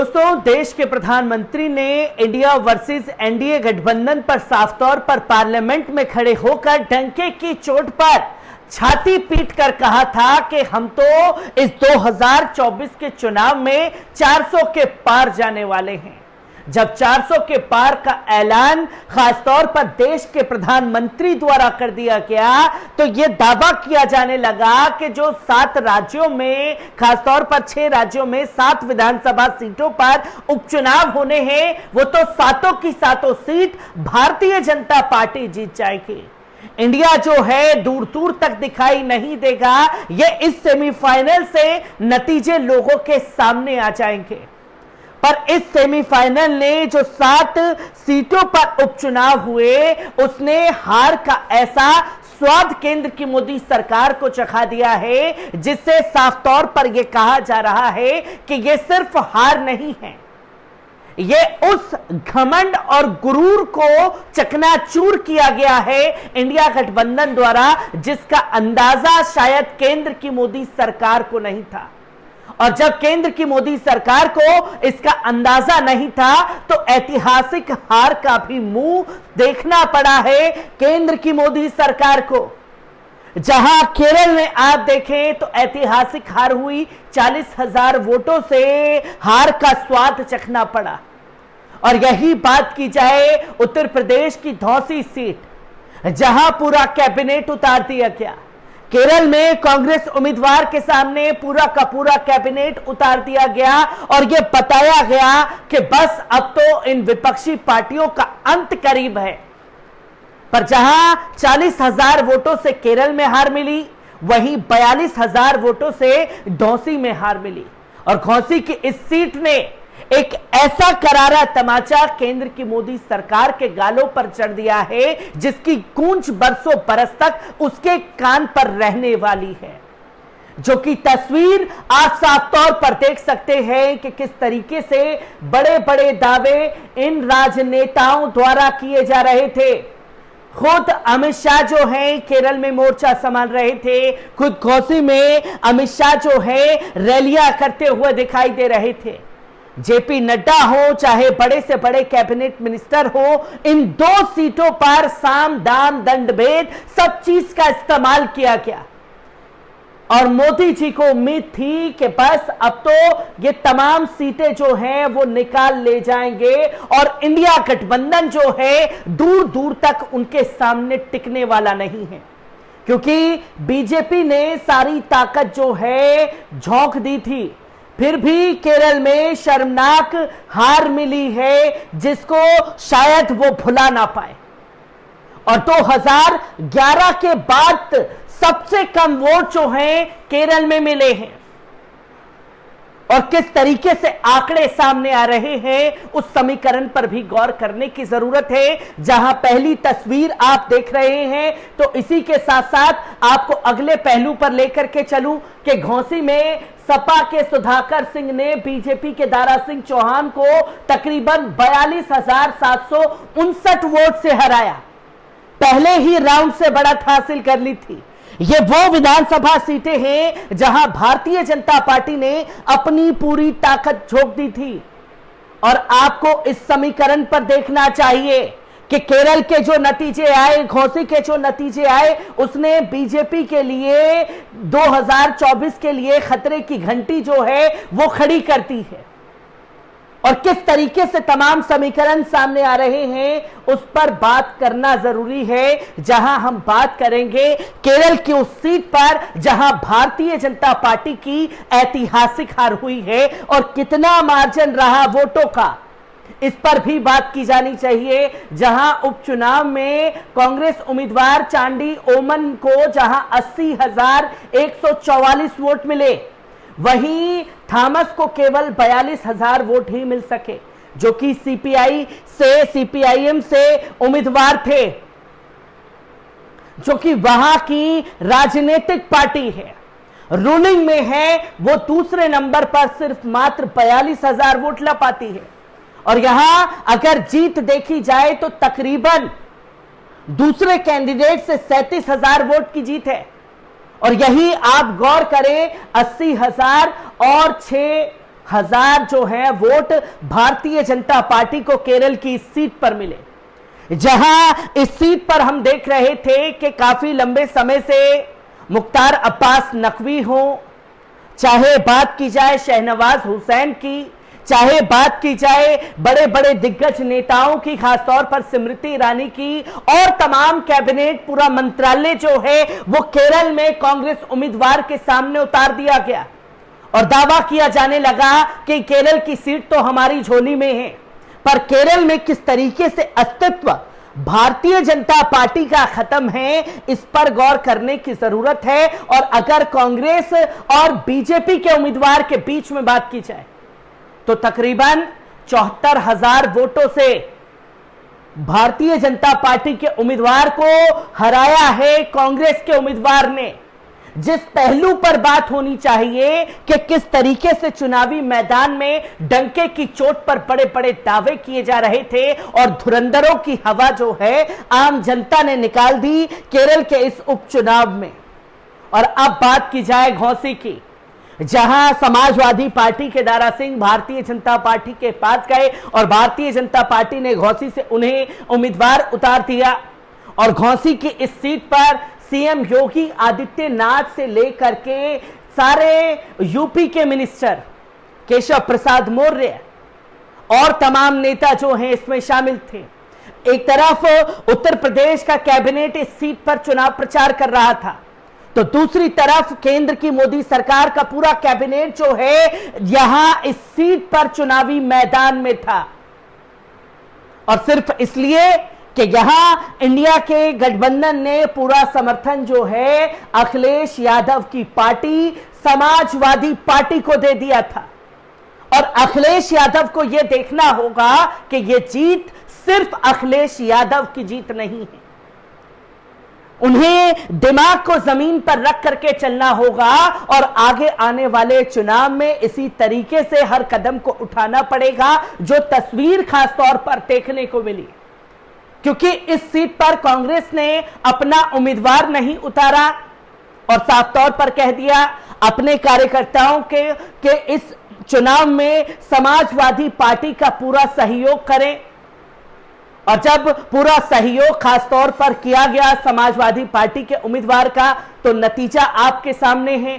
दोस्तों, देश के प्रधानमंत्री ने इंडिया वर्सेस एनडीए गठबंधन पर साफ तौर पर पार्लियामेंट में खड़े होकर डंके की चोट पर छाती पीट कर कहा था कि हम तो इस 2024 के चुनाव में 400 के पार जाने वाले हैं। जब 400 के पार का ऐलान खासतौर पर देश के प्रधानमंत्री द्वारा कर दिया गया तो यह दावा किया जाने लगा कि जो 7 राज्यों में, खासतौर पर 6 राज्यों में 7 विधानसभा सीटों पर उपचुनाव होने हैं, वो तो सातों की सातों सीट भारतीय जनता पार्टी जीत जाएगी। इंडिया जो है दूर दूर तक दिखाई नहीं देगा। ये इस सेमीफाइनल से नतीजे लोगों के सामने आ जाएंगे। पर इस सेमीफाइनल ने जो 7 सीटों पर उपचुनाव हुए, उसने हार का ऐसा स्वाद केंद्र की मोदी सरकार को चखा दिया है, जिससे साफ तौर पर यह कहा जा रहा है कि यह सिर्फ हार नहीं है, ये उस घमंड और गुरूर को चकनाचूर किया गया है इंडिया गठबंधन द्वारा, जिसका अंदाजा शायद केंद्र की मोदी सरकार को नहीं था। और जब केंद्र की मोदी सरकार को इसका अंदाजा नहीं था तो ऐतिहासिक हार का भी मुंह देखना पड़ा है केंद्र की मोदी सरकार को। जहां केरल में आप देखें तो ऐतिहासिक हार हुई, 40,000 वोटों से हार का स्वाद चखना पड़ा। और यही बात की जाए उत्तर प्रदेश की धौसी सीट, जहां पूरा कैबिनेट उतार दिया गया। केरल में कांग्रेस उम्मीदवार के सामने पूरा का पूरा कैबिनेट उतार दिया गया और यह बताया गया कि बस अब तो इन विपक्षी पार्टियों का अंत करीब है। पर जहां 40,000 वोटों से केरल में हार मिली, वहीं 42,000 वोटों से धौसी में हार मिली। और धौसी की इस सीट ने एक ऐसा करारा तमाचा केंद्र की मोदी सरकार के गालों पर चढ़ दिया है, जिसकी गूंज बरसों बरस तक उसके कान पर रहने वाली है। जो कि तस्वीर आप साफ तौर पर देख सकते हैं कि किस तरीके से बड़े बड़े दावे इन राजनेताओं द्वारा किए जा रहे थे। खुद अमित शाह जो है केरल में मोर्चा संभाल रहे थे, खुद घोसी में अमित शाह जो है रैलियां करते हुए दिखाई दे रहे थे। जेपी नड्डा हो चाहे बड़े से बड़े कैबिनेट मिनिस्टर हो, इन 2 सीटों पर साम दाम दंड भेद सब चीज का इस्तेमाल किया गया। और मोदी जी को उम्मीद थी कि बस अब तो ये तमाम सीटें जो हैं वो निकाल ले जाएंगे और इंडिया गठबंधन जो है दूर दूर तक उनके सामने टिकने वाला नहीं है, क्योंकि बीजेपी ने सारी ताकत जो है झोंक दी थी। फिर भी केरल में शर्मनाक हार मिली है, जिसको शायद वो भुला ना पाए। और 2011 के बाद सबसे कम वोट जो हैं केरल में मिले हैं। और किस तरीके से आंकड़े सामने आ रहे हैं, उस समीकरण पर भी गौर करने की जरूरत है। जहां पहली तस्वीर आप देख रहे हैं, तो इसी के साथ साथ आपको अगले पहलू पर लेकर के चलूं कि घोसी में सपा के सुधाकर सिंह ने बीजेपी के दारा सिंह चौहान को तकरीबन 42,759 वोट से हराया। पहले ही राउंड से बढ़त हासिल कर ली थी। ये वो विधानसभा सीटें हैं जहां भारतीय जनता पार्टी ने अपनी पूरी ताकत झोंक दी थी। और आपको इस समीकरण पर देखना चाहिए कि केरल के जो नतीजे आए, घोसी के जो नतीजे आए, उसने बीजेपी के लिए 2024 के लिए खतरे की घंटी जो है वो खड़ी करती है। और किस तरीके से तमाम समीकरण सामने आ रहे हैं, उस पर बात करना जरूरी है। जहां हम बात करेंगे केरल की उस सीट पर जहां भारतीय जनता पार्टी की ऐतिहासिक हार हुई है और कितना मार्जिन रहा वोटों का, इस पर भी बात की जानी चाहिए। जहां उपचुनाव में कांग्रेस उम्मीदवार चांडी ओमन को जहां 80,144 वोट मिले, वहीं थॉमस को केवल 42,000 वोट ही मिल सके, जो कि सीपीआईएम से उम्मीदवार थे, जो कि वहां की राजनीतिक पार्टी है, रूलिंग में है। वो दूसरे नंबर पर सिर्फ मात्र 42,000 वोट ला पाती है। और यहां अगर जीत देखी जाए तो तकरीबन दूसरे कैंडिडेट से 37,000 वोट की जीत है। और यही आप गौर करें 80,000 और 6 हजार जो है वोट भारतीय जनता पार्टी को केरल की इस सीट पर मिले, जहां इस सीट पर हम देख रहे थे कि काफी लंबे समय से मुख्तार अब्बास नकवी हो, चाहे बात की जाए शहनवाज हुसैन की, चाहे बात की जाए बड़े बड़े दिग्गज नेताओं की, खासतौर पर स्मृति ईरानी की, और तमाम कैबिनेट पूरा मंत्रालय जो है वो केरल में कांग्रेस उम्मीदवार के सामने उतार दिया गया और दावा किया जाने लगा कि केरल की सीट तो हमारी झोली में है। पर केरल में किस तरीके से अस्तित्व भारतीय जनता पार्टी का खत्म है, इस पर गौर करने की जरूरत है। और अगर कांग्रेस और बीजेपी के उम्मीदवार के बीच में बात की जाए तो तकरीबन 74,000 वोटों से भारतीय जनता पार्टी के उम्मीदवार को हराया है कांग्रेस के उम्मीदवार ने। जिस पहलू पर बात होनी चाहिए कि किस तरीके से चुनावी मैदान में डंके की चोट पर बड़े बड़े दावे किए जा रहे थे और धुरंधरों की हवा जो है आम जनता ने निकाल दी केरल के इस उपचुनाव में। और अब बात की जाए घोसी की, जहां समाजवादी पार्टी के दारा सिंह भारतीय जनता पार्टी के पास गए और भारतीय जनता पार्टी ने घोसी से उन्हें उम्मीदवार उतार दिया। और घोसी की इस सीट पर सीएम योगी आदित्यनाथ से लेकर के सारे यूपी के मिनिस्टर केशव प्रसाद मौर्य और तमाम नेता जो हैं इसमें शामिल थे। एक तरफ उत्तर प्रदेश का कैबिनेट इस सीट पर चुनाव प्रचार कर रहा था, तो दूसरी तरफ केंद्र की मोदी सरकार का पूरा कैबिनेट जो है यहां इस सीट पर चुनावी मैदान में था। और सिर्फ इसलिए कि यहां इंडिया के गठबंधन ने पूरा समर्थन जो है अखिलेश यादव की पार्टी समाजवादी पार्टी को दे दिया था। और अखिलेश यादव को यह देखना होगा कि यह जीत सिर्फ अखिलेश यादव की जीत नहीं है, उन्हें दिमाग को जमीन पर रख करके चलना होगा और आगे आने वाले चुनाव में इसी तरीके से हर कदम को उठाना पड़ेगा जो तस्वीर खासतौर पर देखने को मिली। क्योंकि इस सीट पर कांग्रेस ने अपना उम्मीदवार नहीं उतारा और साफ तौर पर कह दिया अपने कार्यकर्ताओं के इस चुनाव में समाजवादी पार्टी का पूरा सहयोग करें। और जब पूरा सहयोग खासतौर पर किया गया समाजवादी पार्टी के उम्मीदवार का, तो नतीजा आपके सामने है।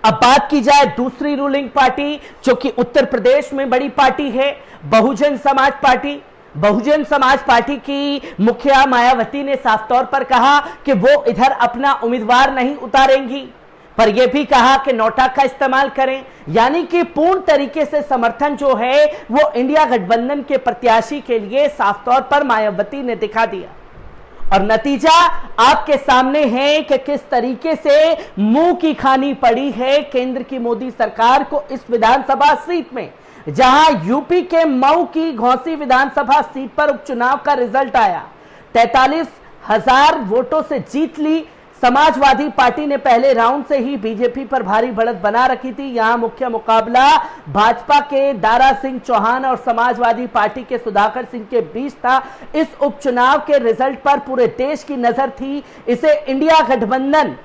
अब बात की जाए दूसरी रूलिंग पार्टी जो कि उत्तर प्रदेश में बड़ी पार्टी है, बहुजन समाज पार्टी। बहुजन समाज पार्टी की मुखिया मायावती ने साफ तौर पर कहा कि वो इधर अपना उम्मीदवार नहीं उतारेंगी, पर यह भी कहा कि नोटा का इस्तेमाल करें, यानी कि पूर्ण तरीके से समर्थन जो है वो इंडिया गठबंधन के प्रत्याशी के लिए साफ तौर पर मायावती ने दिखा दिया। और नतीजा आपके सामने है कि किस तरीके से मुंह की खानी पड़ी है केंद्र की मोदी सरकार को इस विधानसभा सीट में, जहां यूपी के मऊ की घोसी विधानसभा सीट पर उपचुनाव का रिजल्ट आया। 43,000 वोटों से जीत ली। समाजवादी पार्टी ने पहले राउंड से ही बीजेपी पर भारी बढ़त बना रखी थी। यहां मुख्य मुकाबला भाजपा के दारा सिंह चौहान और समाजवादी पार्टी के सुधाकर सिंह के बीच था। इस उपचुनाव के रिजल्ट पर पूरे देश की नजर थी। इसे इंडिया गठबंधन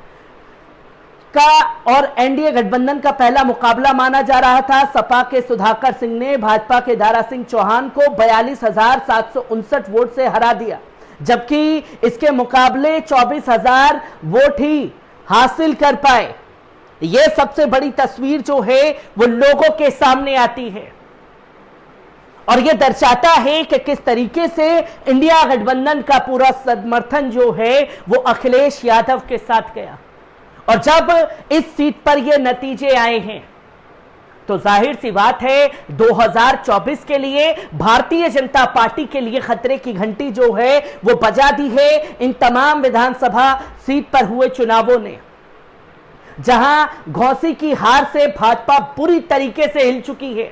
का और एनडीए गठबंधन का पहला मुकाबला माना जा रहा था। सपा के सुधाकर सिंह ने भाजपा के दारा सिंह चौहान को 42,759 वोट से हरा दिया, जबकि इसके मुकाबले 24,000 वोट ही हासिल कर पाए। यह सबसे बड़ी तस्वीर जो है वो लोगों के सामने आती है और यह दर्शाता है कि किस तरीके से इंडिया गठबंधन का पूरा समर्थन जो है वो अखिलेश यादव के साथ गया। और जब इस सीट पर ये नतीजे आए हैं तो जाहिर सी बात है 2024 के लिए भारतीय जनता पार्टी के लिए खतरे की घंटी जो है वो बजा दी है इन तमाम विधानसभा सीट पर हुए चुनावों ने, जहां घोसी की हार से भाजपा बुरी तरीके से हिल चुकी है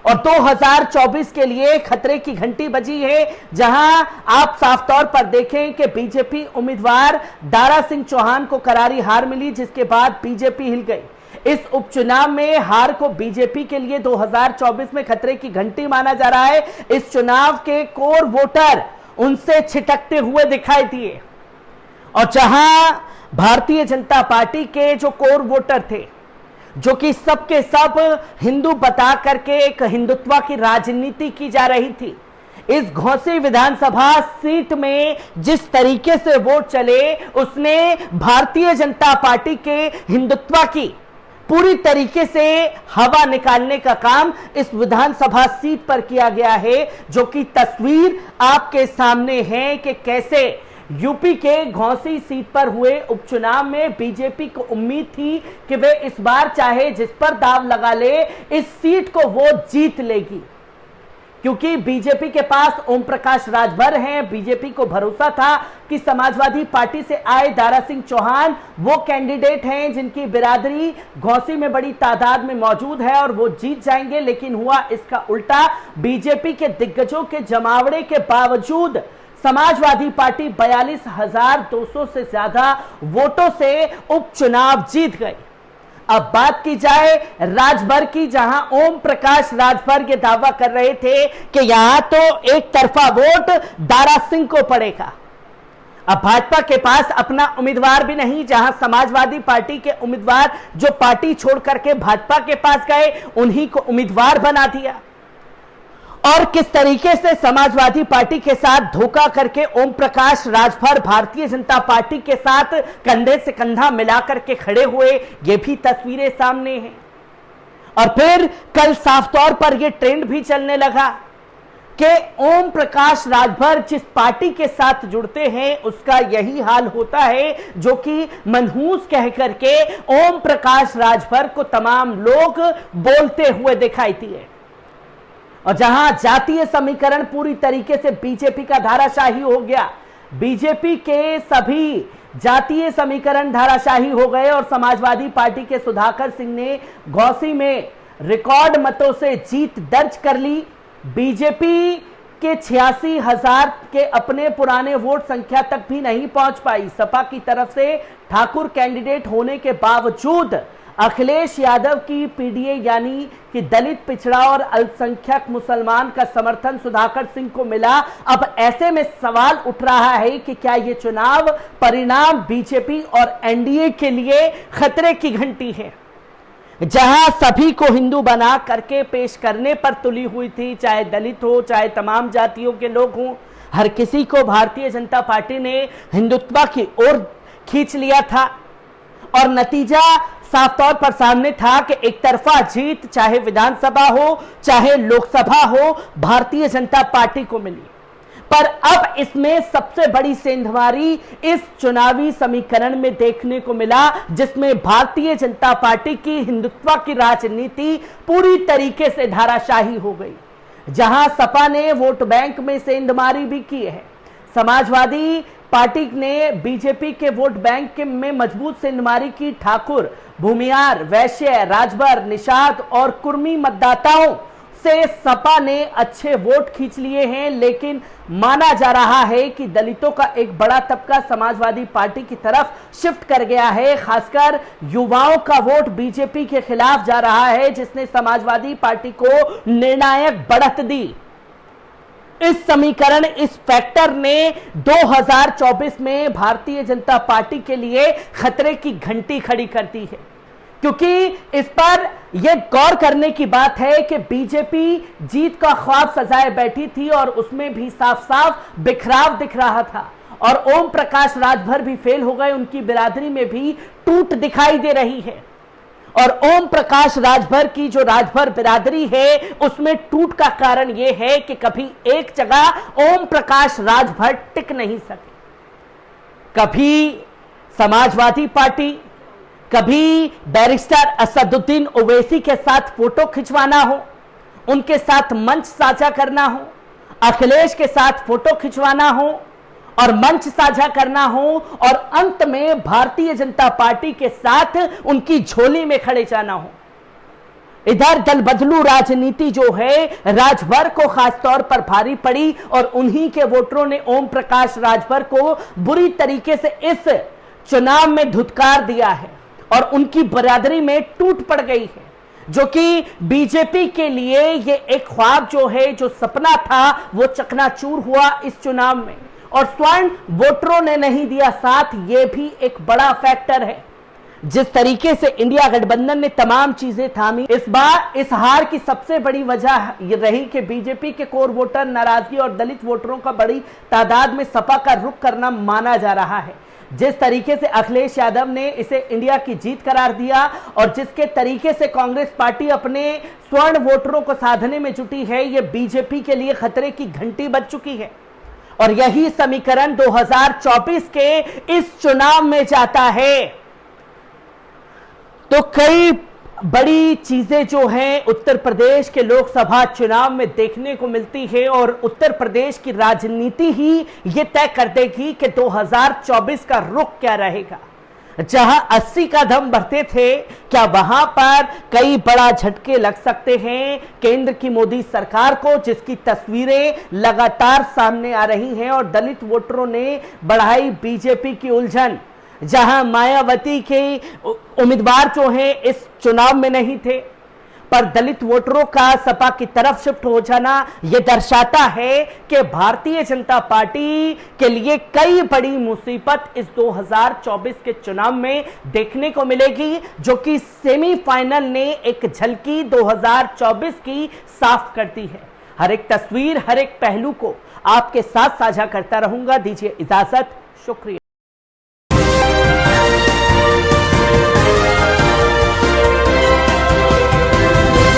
और 2024 के लिए खतरे की घंटी बजी है, जहां आप साफ तौर पर देखें कि बीजेपी उम्मीदवार दारा सिंह चौहान को करारी हार मिली, जिसके बाद बीजेपी हिल गई। इस उपचुनाव में हार को बीजेपी के लिए 2024 में खतरे की घंटी माना जा रहा है। इस चुनाव के कोर वोटर उनसे छिटकते हुए दिखाई दिए और जहां भारतीय जनता पार्टी के जो कोर वोटर थे जो कि सबके सब हिंदू बता करके एक हिंदुत्व की राजनीति की जा रही थी। इस घोसी विधानसभा सीट में जिस तरीके से वोट चले, उसने भारतीय जनता पार्टी के हिंदुत्व की पूरी तरीके से हवा निकालने का काम इस विधानसभा सीट पर किया गया है, जो कि तस्वीर आपके सामने है कि कैसे यूपी के घोसी सीट पर हुए उपचुनाव में बीजेपी को उम्मीद थी कि वे इस बार चाहे जिस पर दाव लगा ले, इस सीट को वो जीत लेगी, क्योंकि बीजेपी के पास ओम प्रकाश राजभर हैं। बीजेपी को भरोसा था कि समाजवादी पार्टी से आए दारा सिंह चौहान वो कैंडिडेट हैं जिनकी बिरादरी घोसी में बड़ी तादाद में मौजूद है और वो जीत जाएंगे, लेकिन हुआ इसका उल्टा। बीजेपी के दिग्गजों के जमावड़े के बावजूद समाजवादी पार्टी 42,200 से ज्यादा वोटों से उपचुनाव जीत गई। अब बात की जाए राजभर की, जहां ओम प्रकाश राजभर ये दावा कर रहे थे कि यहां तो एक तरफा वोट दारा सिंह को पड़ेगा। अब भाजपा के पास अपना उम्मीदवार भी नहीं, जहां समाजवादी पार्टी के उम्मीदवार जो पार्टी छोड़ करके भाजपा के पास गए, उन्हीं को उम्मीदवार बना दिया। और किस तरीके से समाजवादी पार्टी के साथ धोखा करके ओम प्रकाश राजभर भारतीय जनता पार्टी के साथ कंधे से कंधा मिलाकर के खड़े हुए, ये भी तस्वीरें सामने हैं। और फिर कल साफ तौर पर यह ट्रेंड भी चलने लगा कि ओम प्रकाश राजभर जिस पार्टी के साथ जुड़ते हैं उसका यही हाल होता है, जो कि मनहूस कह करके ओम प्रकाश राजभर को तमाम लोग बोलते हुए दिखाई दिए। और जहां जातीय समीकरण पूरी तरीके से बीजेपी का धाराशाही हो गया, बीजेपी के सभी जातीय समीकरण धाराशाही हो गए और समाजवादी पार्टी के सुधाकर सिंह ने घोसी में रिकॉर्ड मतों से जीत दर्ज कर ली। बीजेपी के 86,000 के अपने पुराने वोट संख्या तक भी नहीं पहुंच पाई। सपा की तरफ से ठाकुर कैंडिडेट होने के बावजूद अखिलेश यादव की पीडीए यानी कि दलित, पिछड़ा और अल्पसंख्यक मुसलमान का समर्थन सुधाकर सिंह को मिला। अब ऐसे में सवाल उठ रहा है कि क्या ये चुनाव परिणाम बीजेपी और एनडीए के लिए खतरे की घंटी है, जहां सभी को हिंदू बना करके पेश करने पर तुली हुई थी, चाहे दलित हो, चाहे तमाम जातियों के लोग हों, हर किसी को भारतीय जनता पार्टी ने हिंदुत्व की ओर खींच लिया था। और नतीजा साफ तौर पर सामने था कि एक तरफा जीत चाहे विधानसभा हो चाहे लोकसभा हो, भारतीय जनता पार्टी को मिली। पर अब इसमें सबसे बड़ी सेंधमारी इस चुनावी समीकरण में देखने को मिला, जिसमें भारतीय जनता पार्टी की हिंदुत्व की राजनीति पूरी तरीके से धाराशाही हो गई। जहां सपा ने वोट बैंक में सेंधमारी भी की है, समाजवादी पार्टी ने बीजेपी के वोट बैंक में मजबूत सेंधमारी की। ठाकुर, भूमियार, वैश्य, राजभर, निषाद और कुर्मी मतदाताओं से सपा ने अच्छे वोट खींच लिए हैं, लेकिन माना जा रहा है कि दलितों का एक बड़ा तबका समाजवादी पार्टी की तरफ शिफ्ट कर गया है। खासकर युवाओं का वोट बीजेपी के खिलाफ जा रहा है, जिसने समाजवादी पार्टी को निर्णायक बढ़त दी। इस समीकरण, इस फैक्टर ने 2024 में भारतीय जनता पार्टी के लिए खतरे की घंटी खड़ी कर दी है, क्योंकि इस पर यह गौर करने की बात है कि बीजेपी जीत का ख्वाब सजाए बैठी थी और उसमें भी साफ साफ बिखराव दिख रहा था। और ओम प्रकाश राजभर भी फेल हो गए, उनकी बिरादरी में भी टूट दिखाई दे रही है। और ओम प्रकाश राजभर की जो राजभर बिरादरी है, उसमें टूट का कारण यह है कि कभी एक जगह ओम प्रकाश राजभर टिक नहीं सके। कभी समाजवादी पार्टी, कभी बैरिस्टर असदुद्दीन ओवैसी के साथ फोटो खिंचवाना हो, उनके साथ मंच साझा करना हो, अखिलेश के साथ फोटो खिंचवाना हो और मंच साझा करना हो, और अंत में भारतीय जनता पार्टी के साथ उनकी झोली में खड़े जाना हो। इधर दल बदलू राजनीति जो है राजभर को खासतौर पर भारी पड़ी और उन्हीं के वोटरों ने ओम प्रकाश राजभर को बुरी तरीके से इस चुनाव में धुतकार दिया है और उनकी बरादरी में टूट पड़ गई है, जो कि बीजेपी के लिए ये एक ख्वाब जो है, जो सपना था, वो चकनाचूर हुआ इस चुनाव में। और स्वर्ण वोटरों ने नहीं दिया साथ, ये भी एक बड़ा फैक्टर है। जिस तरीके से इंडिया गठबंधन ने तमाम चीजें थामी, इस बार इस हार की सबसे बड़ी वजह ये रही कि बीजेपी के कोर वोटर नाराजगी और दलित वोटरों का बड़ी तादाद में सपा का रुख करना माना जा रहा है। जिस तरीके से अखिलेश यादव ने इसे इंडिया की जीत करार दिया और जिसके तरीके से कांग्रेस पार्टी अपने स्वर्ण वोटरों को साधने में जुटी है, यह बीजेपी के लिए खतरे की घंटी बज चुकी है। और यही समीकरण 2024 के इस चुनाव में जाता है। तो कई बड़ी चीजें जो हैं उत्तर प्रदेश के लोकसभा चुनाव में देखने को मिलती है और उत्तर प्रदेश की राजनीति ही ये तय कर देगी कि 2024 का रुख क्या रहेगा। जहां 80 का दम बढ़ते थे, क्या वहां पर कई बड़ा झटके लग सकते हैं केंद्र की मोदी सरकार को, जिसकी तस्वीरें लगातार सामने आ रही हैं और दलित वोटरों ने बढ़ाई बीजेपी की उलझन। जहां मायावती के उम्मीदवार जो हैं इस चुनाव में नहीं थे, पर दलित वोटरों का सपा की तरफ शिफ्ट हो जाना यह दर्शाता है कि भारतीय जनता पार्टी के लिए कई बड़ी मुसीबत इस 2024 के चुनाव में देखने को मिलेगी, जो कि सेमीफाइनल ने एक झलकी 2024 की साफ करती है। हर एक तस्वीर, हर एक पहलू को आपके साथ साझा करता रहूंगा। दीजिए इजाजत, शुक्रिया।